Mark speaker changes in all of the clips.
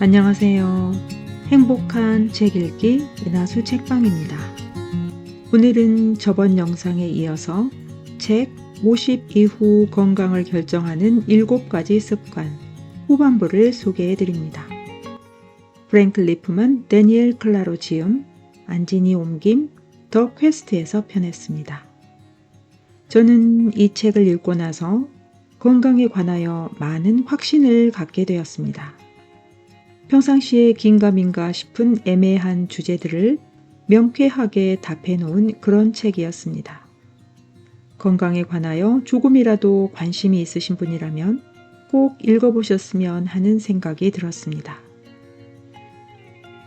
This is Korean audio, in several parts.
Speaker 1: 안녕하세요. 행복한 책 읽기 은하수 책방입니다. 오늘은 저번 영상에 이어서 책 50 이후 건강을 결정하는 7가지 습관 후반부를 소개해 드립니다. 프랭클 리프먼, 데니엘 클라로 지음, 안진이 옮김, 더 퀘스트에서 펴냈습니다. 저는 이 책을 읽고 나서 건강에 관하여 많은 확신을 갖게 되었습니다. 평상시에 긴가민가 싶은 애매한 주제들을 명쾌하게 답해 놓은 그런 책이었습니다. 건강에 관하여 조금이라도 관심이 있으신 분이라면 꼭 읽어보셨으면 하는 생각이 들었습니다.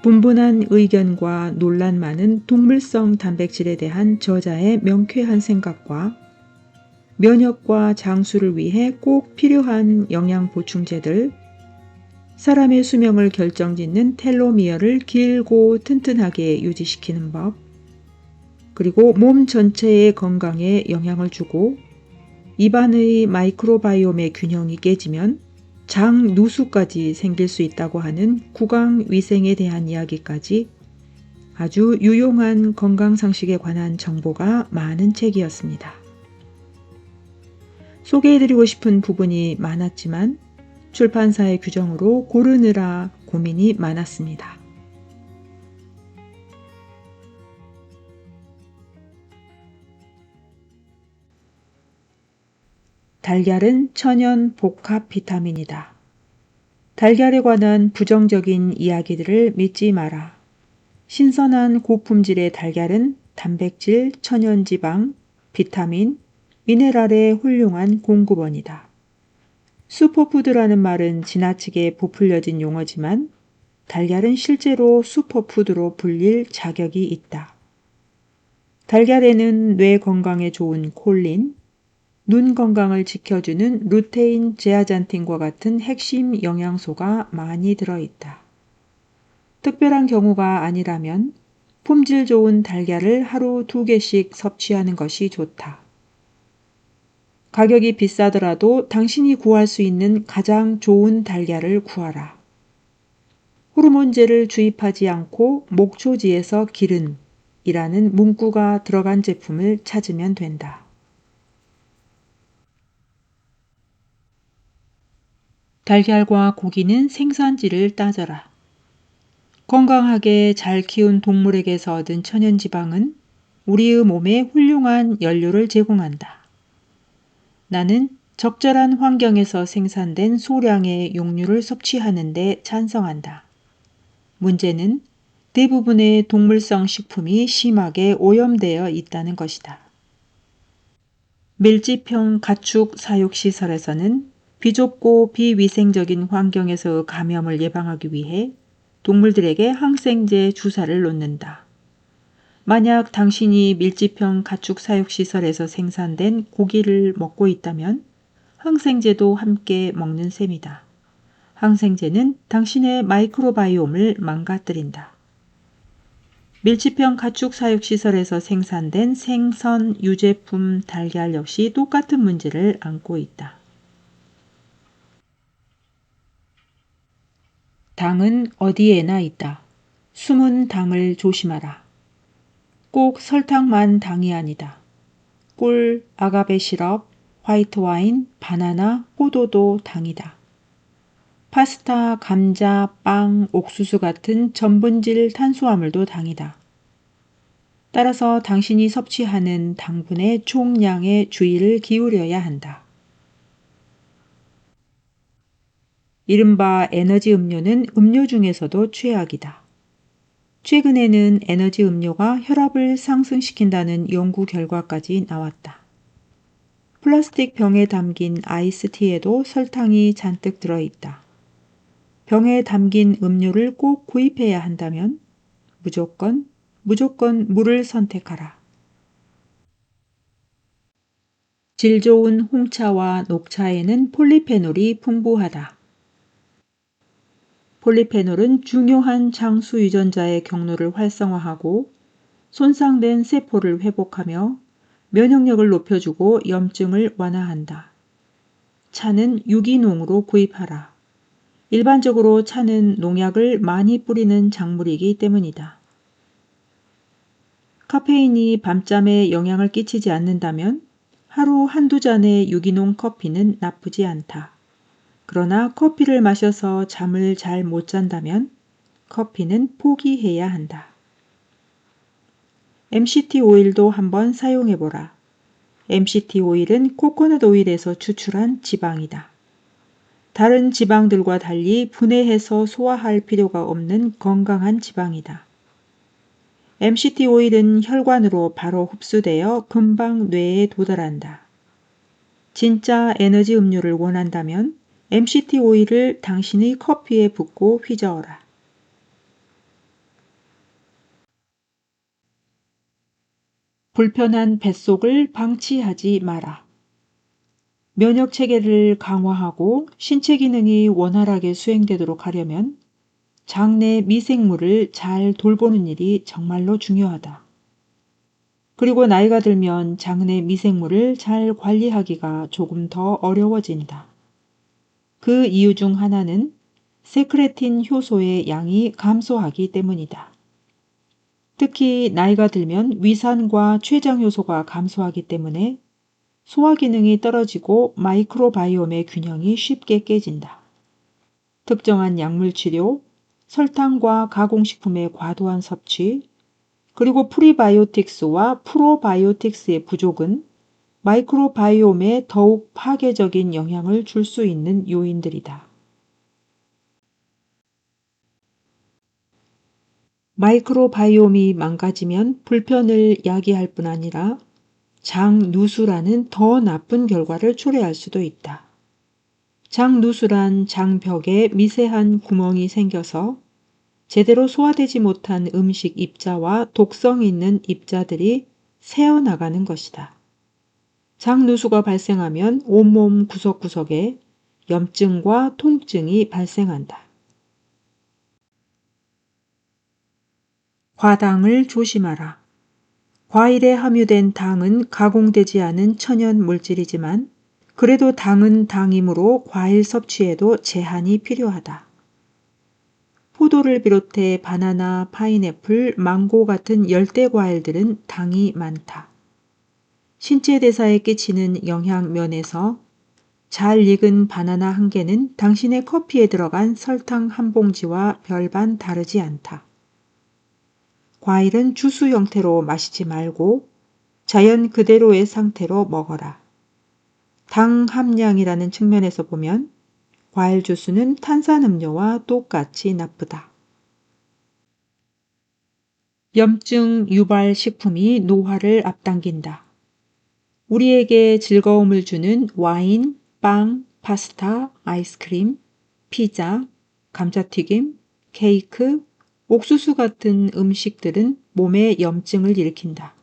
Speaker 1: 분분한 의견과 논란 많은 동물성 단백질에 대한 저자의 명쾌한 생각과 면역과 장수를 위해 꼭 필요한 영양 보충제들, 사람의 수명을 결정짓는 텔로미어를 길고 튼튼하게 유지시키는 법, 그리고 몸 전체의 건강에 영향을 주고 입안의 마이크로바이옴의 균형이 깨지면 장 누수까지 생길 수 있다고 하는 구강 위생에 대한 이야기까지 아주 유용한 건강 상식에 관한 정보가 많은 책이었습니다. 소개해드리고 싶은 부분이 많았지만 출판사의 규정으로 고르느라 고민이 많았습니다. 달걀은 천연 복합 비타민이다. 달걀에 관한 부정적인 이야기들을 믿지 마라. 신선한 고품질의 달걀은 단백질, 천연지방, 비타민, 미네랄의 훌륭한 공급원이다. 슈퍼푸드라는 말은 지나치게 부풀려진 용어지만 달걀은 실제로 슈퍼푸드로 불릴 자격이 있다. 달걀에는 뇌 건강에 좋은 콜린, 눈 건강을 지켜주는 루테인, 제아잔틴과 같은 핵심 영양소가 많이 들어있다. 특별한 경우가 아니라면 품질 좋은 달걀을 하루 2개씩 섭취하는 것이 좋다. 가격이 비싸더라도 당신이 구할 수 있는 가장 좋은 달걀을 구하라. 호르몬제를 주입하지 않고 목초지에서 기른 이라는 문구가 들어간 제품을 찾으면 된다. 달걀과 고기는 생산지를 따져라. 건강하게 잘 키운 동물에게서 얻은 천연지방은 우리의 몸에 훌륭한 연료를 제공한다. 나는 적절한 환경에서 생산된 소량의 용류를 섭취하는 데 찬성한다. 문제는 대부분의 동물성 식품이 심하게 오염되어 있다는 것이다. 밀집형 가축 사육시설에서는 비좁고 비위생적인 환경에서 감염을 예방하기 위해 동물들에게 항생제 주사를 놓는다. 만약 당신이 밀집형 가축 사육시설에서 생산된 고기를 먹고 있다면 항생제도 함께 먹는 셈이다. 항생제는 당신의 마이크로바이옴을 망가뜨린다. 밀집형 가축 사육시설에서 생산된 생선, 유제품, 달걀 역시 똑같은 문제를 안고 있다. 당은 어디에나 있다. 숨은 당을 조심하라. 꼭 설탕만 당이 아니다. 꿀, 아가베 시럽, 화이트 와인, 바나나, 포도도 당이다. 파스타, 감자, 빵, 옥수수 같은 전분질 탄수화물도 당이다. 따라서 당신이 섭취하는 당분의 총량에 주의를 기울여야 한다. 이른바 에너지 음료는 음료 중에서도 최악이다. 최근에는 에너지 음료가 혈압을 상승시킨다는 연구 결과까지 나왔다. 플라스틱 병에 담긴 아이스티에도 설탕이 잔뜩 들어있다. 병에 담긴 음료를 꼭 구입해야 한다면 무조건 물을 선택하라. 질 좋은 홍차와 녹차에는 폴리페놀이 풍부하다. 폴리페놀은 중요한 장수 유전자의 경로를 활성화하고 손상된 세포를 회복하며 면역력을 높여주고 염증을 완화한다. 차는 유기농으로 구입하라. 일반적으로 차는 농약을 많이 뿌리는 작물이기 때문이다. 카페인이 밤잠에 영향을 끼치지 않는다면 하루 한두 잔의 유기농 커피는 나쁘지 않다. 그러나 커피를 마셔서 잠을 잘 못 잔다면 커피는 포기해야 한다. MCT 오일도 한번 사용해보라. MCT 오일은 코코넛 오일에서 추출한 지방이다. 다른 지방들과 달리 분해해서 소화할 필요가 없는 건강한 지방이다. MCT 오일은 혈관으로 바로 흡수되어 금방 뇌에 도달한다. 진짜 에너지 음료를 원한다면 MCT 오일을 당신의 커피에 붓고 휘저어라. 불편한 뱃속을 방치하지 마라. 면역 체계를 강화하고 신체 기능이 원활하게 수행되도록 하려면 장내 미생물을 잘 돌보는 일이 정말로 중요하다. 그리고 나이가 들면 장내 미생물을 잘 관리하기가 조금 더 어려워진다. 그 이유 중 하나는 세크레틴 효소의 양이 감소하기 때문이다. 특히 나이가 들면 위산과 췌장 효소가 감소하기 때문에 소화 기능이 떨어지고 마이크로바이옴의 균형이 쉽게 깨진다. 특정한 약물 치료, 설탕과 가공식품의 과도한 섭취, 그리고 프리바이오틱스와 프로바이오틱스의 부족은 마이크로바이옴에 더욱 파괴적인 영향을 줄 수 있는 요인들이다. 마이크로바이옴이 망가지면 불편을 야기할 뿐 아니라 장누수라는 더 나쁜 결과를 초래할 수도 있다. 장누수란 장벽에 미세한 구멍이 생겨서 제대로 소화되지 못한 음식 입자와 독성 있는 입자들이 새어나가는 것이다. 장누수가 발생하면 온몸 구석구석에 염증과 통증이 발생한다. 과당을 조심하라. 과일에 함유된 당은 가공되지 않은 천연 물질이지만 그래도 당은 당이므로 과일 섭취에도 제한이 필요하다. 포도를 비롯해 바나나, 파인애플, 망고 같은 열대 과일들은 당이 많다. 신체 대사에 끼치는 영향 면에서 잘 익은 바나나 한 개는 당신의 커피에 들어간 설탕 한 봉지와 별반 다르지 않다. 과일은 주스 형태로 마시지 말고 자연 그대로의 상태로 먹어라. 당 함량이라는 측면에서 보면 과일 주스는 탄산음료와 똑같이 나쁘다. 염증 유발 식품이 노화를 앞당긴다. 우리에게 즐거움을 주는 와인, 빵, 파스타, 아이스크림, 피자, 감자튀김, 케이크, 옥수수 같은 음식들은 몸에 염증을 일으킨다.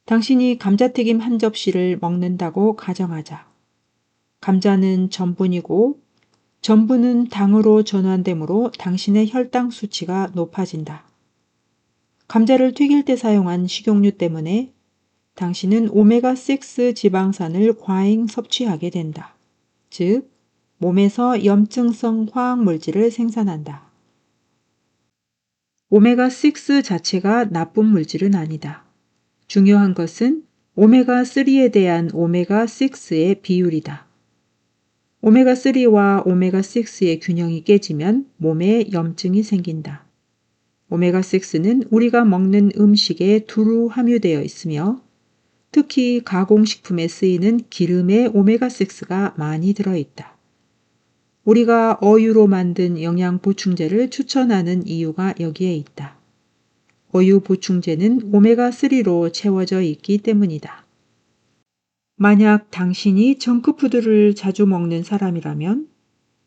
Speaker 1: 당신이 감자튀김 한 접시를 먹는다고 가정하자. 감자는 전분이고 전분은 당으로 전환되므로 당신의 혈당 수치가 높아진다. 감자를 튀길 때 사용한 식용유 때문에 당신은 오메가6 지방산을 과잉 섭취하게 된다. 즉, 몸에서 염증성 화학물질을 생산한다. 오메가6 자체가 나쁜 물질은 아니다. 중요한 것은 오메가3에 대한 오메가6의 비율이다. 오메가3와 오메가6의 균형이 깨지면 몸에 염증이 생긴다. 오메가6는 우리가 먹는 음식에 두루 함유되어 있으며 특히 가공식품에 쓰이는 기름에 오메가6가 많이 들어있다. 우리가 어유로 만든 영양 보충제를 추천하는 이유가 여기에 있다. 어유 보충제는 오메가3로 채워져 있기 때문이다. 만약 당신이 정크푸드를 자주 먹는 사람이라면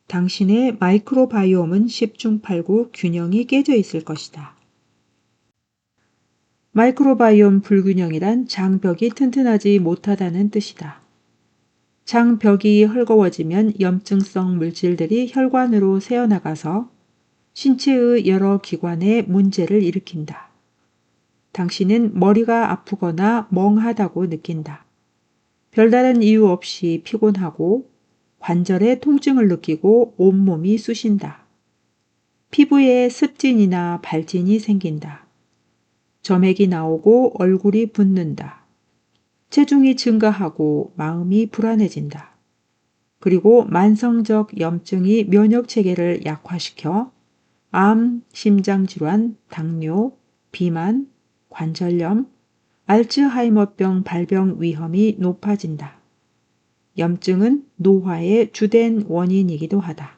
Speaker 1: 당신의 마이크로바이옴은 10중 8구 균형이 깨져 있을 것이다. 마이크로바이옴 불균형이란 장벽이 튼튼하지 못하다는 뜻이다. 장벽이 헐거워지면 염증성 물질들이 혈관으로 새어나가서 신체의 여러 기관에 문제를 일으킨다. 당신은 머리가 아프거나 멍하다고 느낀다. 별다른 이유 없이 피곤하고 관절에 통증을 느끼고 온몸이 쑤신다. 피부에 습진이나 발진이 생긴다. 점액이 나오고 얼굴이 붓는다. 체중이 증가하고 마음이 불안해진다. 그리고 만성적 염증이 면역 체계를 약화시켜 암, 심장질환, 당뇨, 비만, 관절염, 알츠하이머병 발병 위험이 높아진다. 염증은 노화의 주된 원인이기도 하다.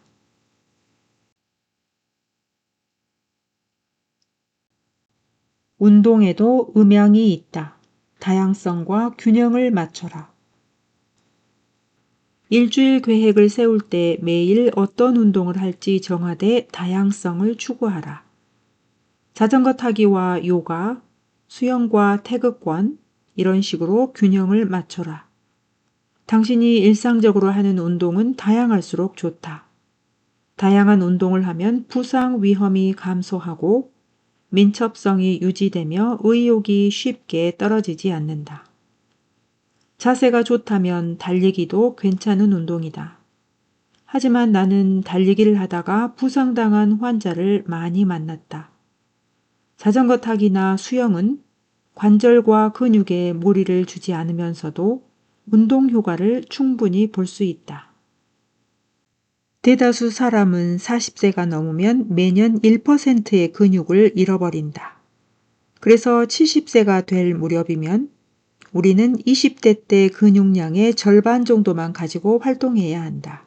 Speaker 1: 운동에도 음양이 있다. 다양성과 균형을 맞춰라. 일주일 계획을 세울 때 매일 어떤 운동을 할지 정하되 다양성을 추구하라. 자전거 타기와 요가, 수영과 태극권, 이런 식으로 균형을 맞춰라. 당신이 일상적으로 하는 운동은 다양할수록 좋다. 다양한 운동을 하면 부상 위험이 감소하고 민첩성이 유지되며 의욕이 쉽게 떨어지지 않는다. 자세가 좋다면 달리기도 괜찮은 운동이다. 하지만 나는 달리기를 하다가 부상당한 환자를 많이 만났다. 자전거 타기나 수영은 관절과 근육에 무리를 주지 않으면서도 운동 효과를 충분히 볼 수 있다. 대다수 사람은 40세가 넘으면 매년 1%의 근육을 잃어버린다. 그래서 70세가 될 무렵이면 우리는 20대 때 근육량의 절반 정도만 가지고 활동해야 한다.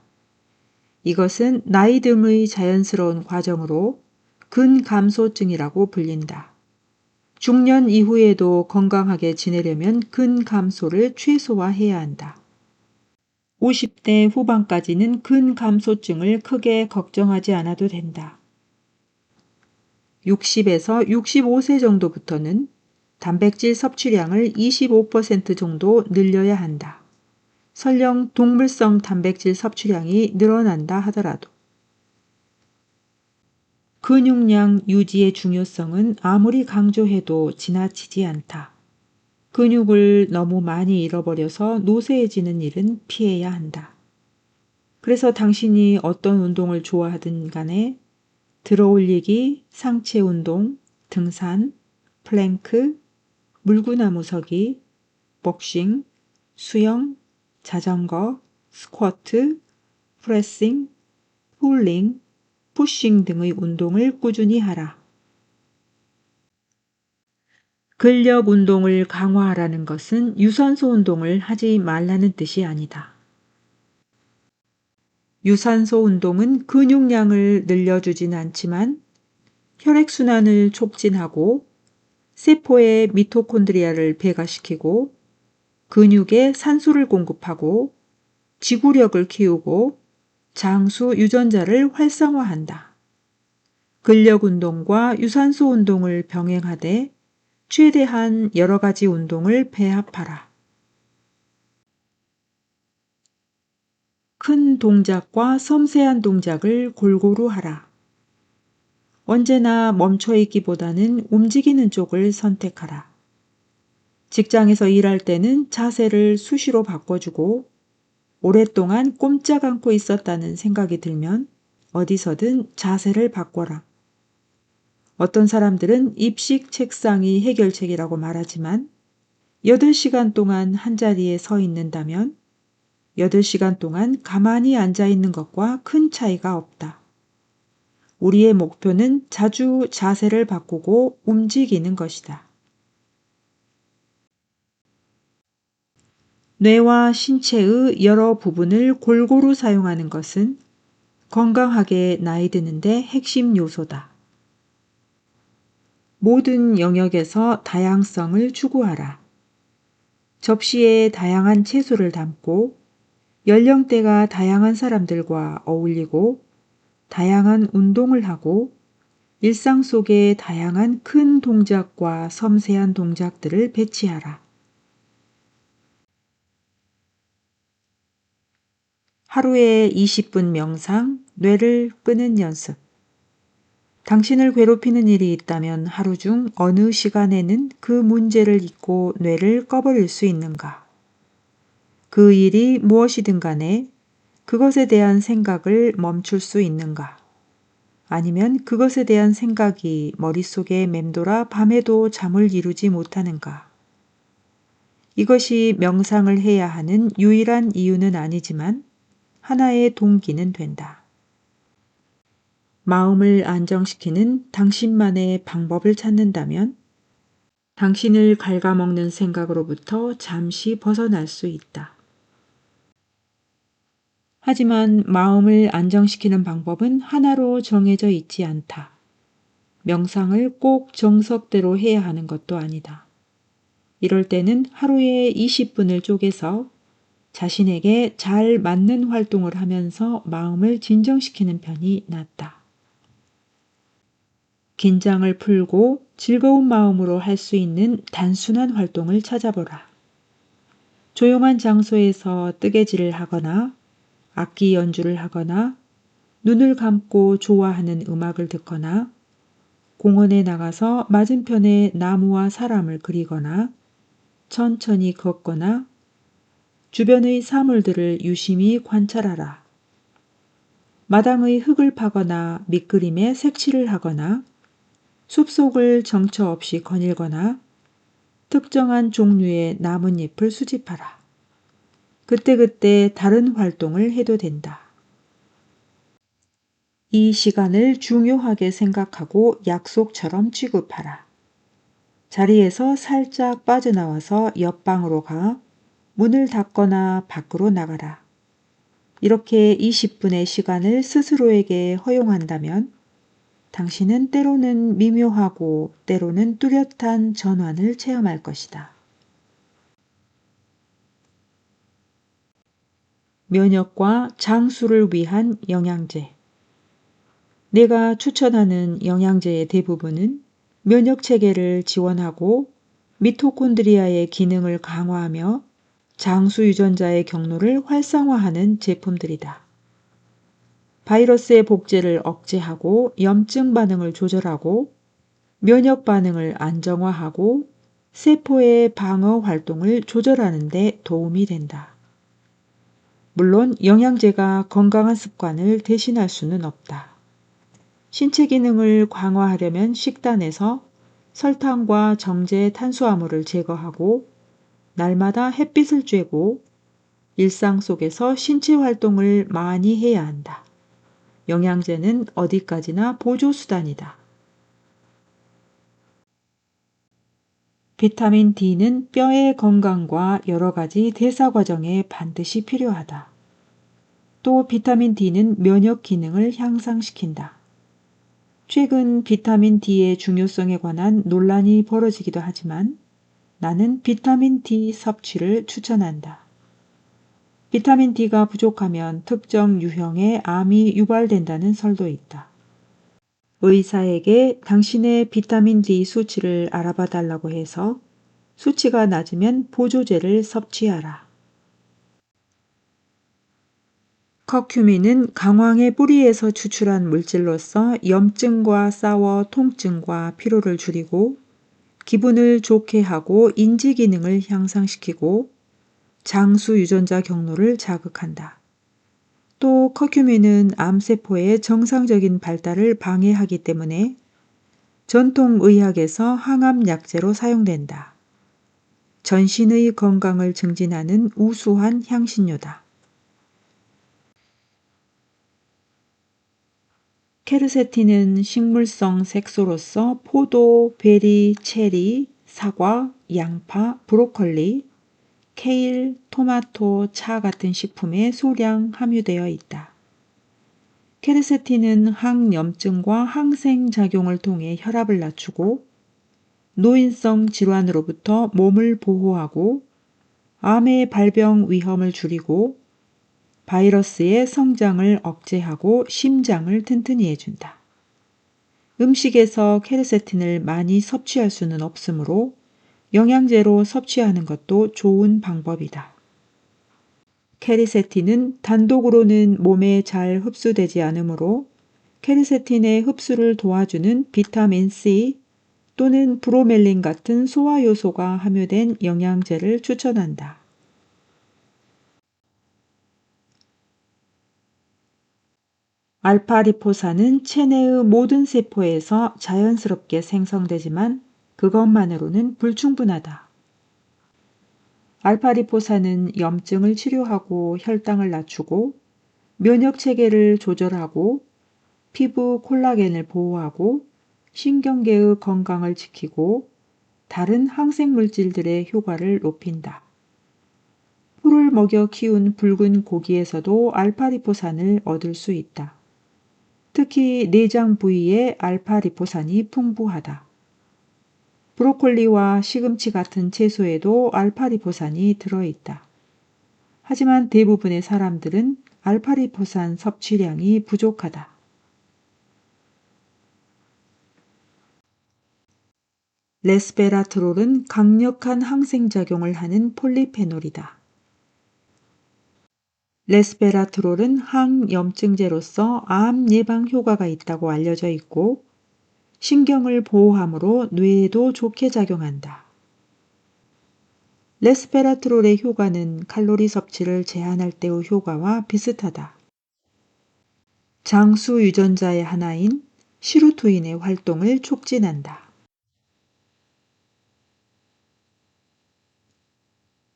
Speaker 1: 이것은 나이 듦의 자연스러운 과정으로 근감소증이라고 불린다. 중년 이후에도 건강하게 지내려면 근감소를 최소화해야 한다. 50대 후반까지는 근감소증을 크게 걱정하지 않아도 된다. 60에서 65세 정도부터는 단백질 섭취량을 25% 정도 늘려야 한다. 설령 동물성 단백질 섭취량이 늘어난다 하더라도. 근육량 유지의 중요성은 아무리 강조해도 지나치지 않다. 근육을 너무 많이 잃어버려서 노쇠해지는 일은 피해야 한다. 그래서 당신이 어떤 운동을 좋아하든 간에 들어올리기, 상체 운동, 등산, 플랭크, 물구나무 서기, 복싱, 수영, 자전거, 스쿼트, 프레싱, 폴링, 푸싱 등의 운동을 꾸준히 하라. 근력 운동을 강화하라는 것은 유산소 운동을 하지 말라는 뜻이 아니다. 유산소 운동은 근육량을 늘려주진 않지만 혈액순환을 촉진하고 세포의 미토콘드리아를 배가시키고 근육에 산소를 공급하고 지구력을 키우고 장수 유전자를 활성화한다. 근력 운동과 유산소 운동을 병행하되 최대한 여러 가지 운동을 배합하라. 큰 동작과 섬세한 동작을 골고루 하라. 언제나 멈춰 있기보다는 움직이는 쪽을 선택하라. 직장에서 일할 때는 자세를 수시로 바꿔주고 오랫동안 꼼짝 않고 있었다는 생각이 들면 어디서든 자세를 바꿔라. 어떤 사람들은 입식 책상이 해결책이라고 말하지만 8시간 동안 한자리에 서 있는다면 8시간 동안 가만히 앉아 있는 것과 큰 차이가 없다. 우리의 목표는 자주 자세를 바꾸고 움직이는 것이다. 뇌와 신체의 여러 부분을 골고루 사용하는 것은 건강하게 나이 드는데 핵심 요소다. 모든 영역에서 다양성을 추구하라. 접시에 다양한 채소를 담고 연령대가 다양한 사람들과 어울리고 다양한 운동을 하고 일상 속에 다양한 큰 동작과 섬세한 동작들을 배치하라. 하루에 20분 명상, 뇌를 끄는 연습. 당신을 괴롭히는 일이 있다면 하루 중 어느 시간에는 그 문제를 잊고 뇌를 꺼버릴 수 있는가? 그 일이 무엇이든 간에 그것에 대한 생각을 멈출 수 있는가? 아니면 그것에 대한 생각이 머릿속에 맴돌아 밤에도 잠을 이루지 못하는가? 이것이 명상을 해야 하는 유일한 이유는 아니지만 하나의 동기는 된다. 마음을 안정시키는 당신만의 방법을 찾는다면 당신을 갉아먹는 생각으로부터 잠시 벗어날 수 있다. 하지만 마음을 안정시키는 방법은 하나로 정해져 있지 않다. 명상을 꼭 정석대로 해야 하는 것도 아니다. 이럴 때는 하루에 20분을 쪼개서 자신에게 잘 맞는 활동을 하면서 마음을 진정시키는 편이 낫다. 긴장을 풀고 즐거운 마음으로 할 수 있는 단순한 활동을 찾아보라. 조용한 장소에서 뜨개질을 하거나 악기 연주를 하거나 눈을 감고 좋아하는 음악을 듣거나 공원에 나가서 맞은편에 나무와 사람을 그리거나 천천히 걷거나 주변의 사물들을 유심히 관찰하라. 마당의 흙을 파거나 밑그림에 색칠을 하거나 숲속을 정처 없이 거닐거나 특정한 종류의 나뭇잎을 수집하라. 그때그때 다른 활동을 해도 된다. 이 시간을 중요하게 생각하고 약속처럼 취급하라. 자리에서 살짝 빠져나와서 옆방으로 가 문을 닫거나 밖으로 나가라. 이렇게 20분의 시간을 스스로에게 허용한다면 당신은 때로는 미묘하고 때로는 뚜렷한 전환을 체험할 것이다. 면역과 장수를 위한 영양제. 내가 추천하는 영양제의 대부분은 면역 체계를 지원하고 미토콘드리아의 기능을 강화하며 장수 유전자의 경로를 활성화하는 제품들이다. 바이러스의 복제를 억제하고 염증 반응을 조절하고 면역 반응을 안정화하고 세포의 방어 활동을 조절하는 데 도움이 된다. 물론 영양제가 건강한 습관을 대신할 수는 없다. 신체 기능을 강화하려면 식단에서 설탕과 정제 탄수화물을 제거하고 날마다 햇빛을 쬐고 일상 속에서 신체 활동을 많이 해야 한다. 영양제는 어디까지나 보조수단이다. 비타민 D는 뼈의 건강과 여러 가지 대사 과정에 반드시 필요하다. 또 비타민 D는 면역 기능을 향상시킨다. 최근 비타민 D의 중요성에 관한 논란이 벌어지기도 하지만 나는 비타민 D 섭취를 추천한다. 비타민 D가 부족하면 특정 유형의 암이 유발된다는 설도 있다. 의사에게 당신의 비타민 D 수치를 알아봐 달라고 해서 수치가 낮으면 보조제를 섭취하라. 커큐민은 강황의 뿌리에서 추출한 물질로서 염증과 싸워 통증과 피로를 줄이고 기분을 좋게 하고 인지 기능을 향상시키고 장수 유전자 경로를 자극한다. 또 커큐민은 암세포의 정상적인 발달을 방해하기 때문에 전통의학에서 항암 약제로 사용된다. 전신의 건강을 증진하는 우수한 향신료다. 케르세틴은 식물성 색소로서 포도, 베리, 체리, 사과, 양파, 브로콜리, 케일, 토마토, 차 같은 식품에 소량 함유되어 있다. 케르세틴은 항염증과 항생작용을 통해 혈압을 낮추고 노인성 질환으로부터 몸을 보호하고 암의 발병 위험을 줄이고 바이러스의 성장을 억제하고 심장을 튼튼히 해준다. 음식에서 케르세틴을 많이 섭취할 수는 없으므로 영양제로 섭취하는 것도 좋은 방법이다. 케르세틴은 단독으로는 몸에 잘 흡수되지 않으므로 케르세틴의 흡수를 도와주는 비타민 C 또는 브로멜린 같은 소화 요소가 함유된 영양제를 추천한다. 알파리포산은 체내의 모든 세포에서 자연스럽게 생성되지만 그것만으로는 불충분하다. 알파리포산은 염증을 치료하고 혈당을 낮추고 면역체계를 조절하고 피부 콜라겐을 보호하고 신경계의 건강을 지키고 다른 항생물질들의 효과를 높인다. 풀을 먹여 키운 붉은 고기에서도 알파리포산을 얻을 수 있다. 특히 내장 부위에 알파리포산이 풍부하다. 브로콜리와 시금치 같은 채소에도 알파리포산이 들어있다. 하지만 대부분의 사람들은 알파리포산 섭취량이 부족하다. 레스베라트롤은 강력한 항생작용을 하는 폴리페놀이다. 레스베라트롤은 항염증제로서 암 예방 효과가 있다고 알려져 있고 신경을 보호하므로 뇌에도 좋게 작용한다. 레스베라트롤의 효과는 칼로리 섭취를 제한할 때의 효과와 비슷하다. 장수 유전자의 하나인 시루토인의 활동을 촉진한다.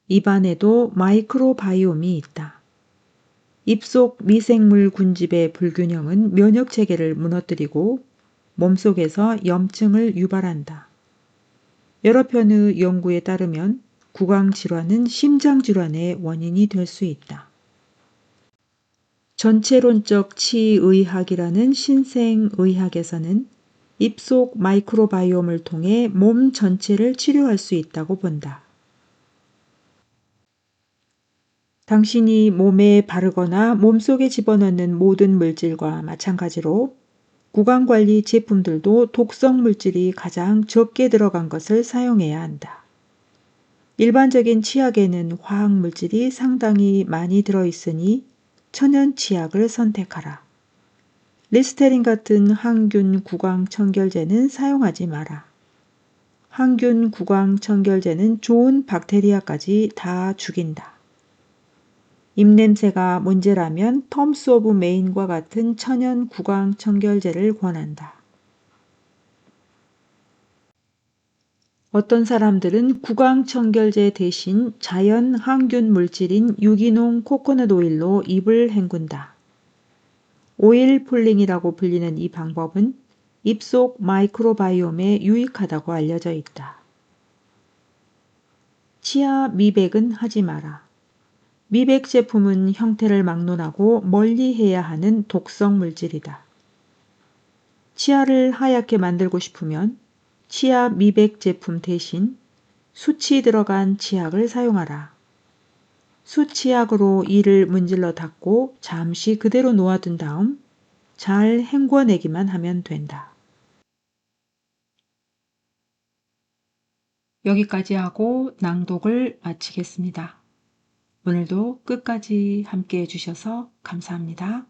Speaker 1: 입안에도 마이크로바이옴이 있다. 입속 미생물 군집의 불균형은 면역체계를 무너뜨리고 몸속에서 염증을 유발한다. 여러 편의 연구에 따르면 구강질환은 심장질환의 원인이 될 수 있다. 전체론적 치의학이라는 신생의학에서는 입속 마이크로바이옴을 통해 몸 전체를 치료할 수 있다고 본다. 당신이 몸에 바르거나 몸속에 집어넣는 모든 물질과 마찬가지로 구강관리 제품들도 독성 물질이 가장 적게 들어간 것을 사용해야 한다. 일반적인 치약에는 화학물질이 상당히 많이 들어있으니 천연 치약을 선택하라. 리스테린 같은 항균 구강 청결제는 사용하지 마라. 항균 구강 청결제는 좋은 박테리아까지 다 죽인다. 입냄새가 문제라면 텀스 오브 메인과 같은 천연 구강 청결제를 권한다. 어떤 사람들은 구강 청결제 대신 자연 항균 물질인 유기농 코코넛 오일로 입을 헹군다. 오일 폴링이라고 불리는 이 방법은 입속 마이크로바이옴에 유익하다고 알려져 있다. 치아 미백은 하지 마라. 미백 제품은 형태를 막론하고 멀리해야 하는 독성 물질이다. 치아를 하얗게 만들고 싶으면 치아 미백 제품 대신 수치 들어간 치약을 사용하라. 수치약으로 이를 문질러 닫고 잠시 그대로 놓아둔 다음 잘 헹궈내기만 하면 된다. 여기까지 하고 낭독을 마치겠습니다. 오늘도 끝까지 함께 해주셔서 감사합니다.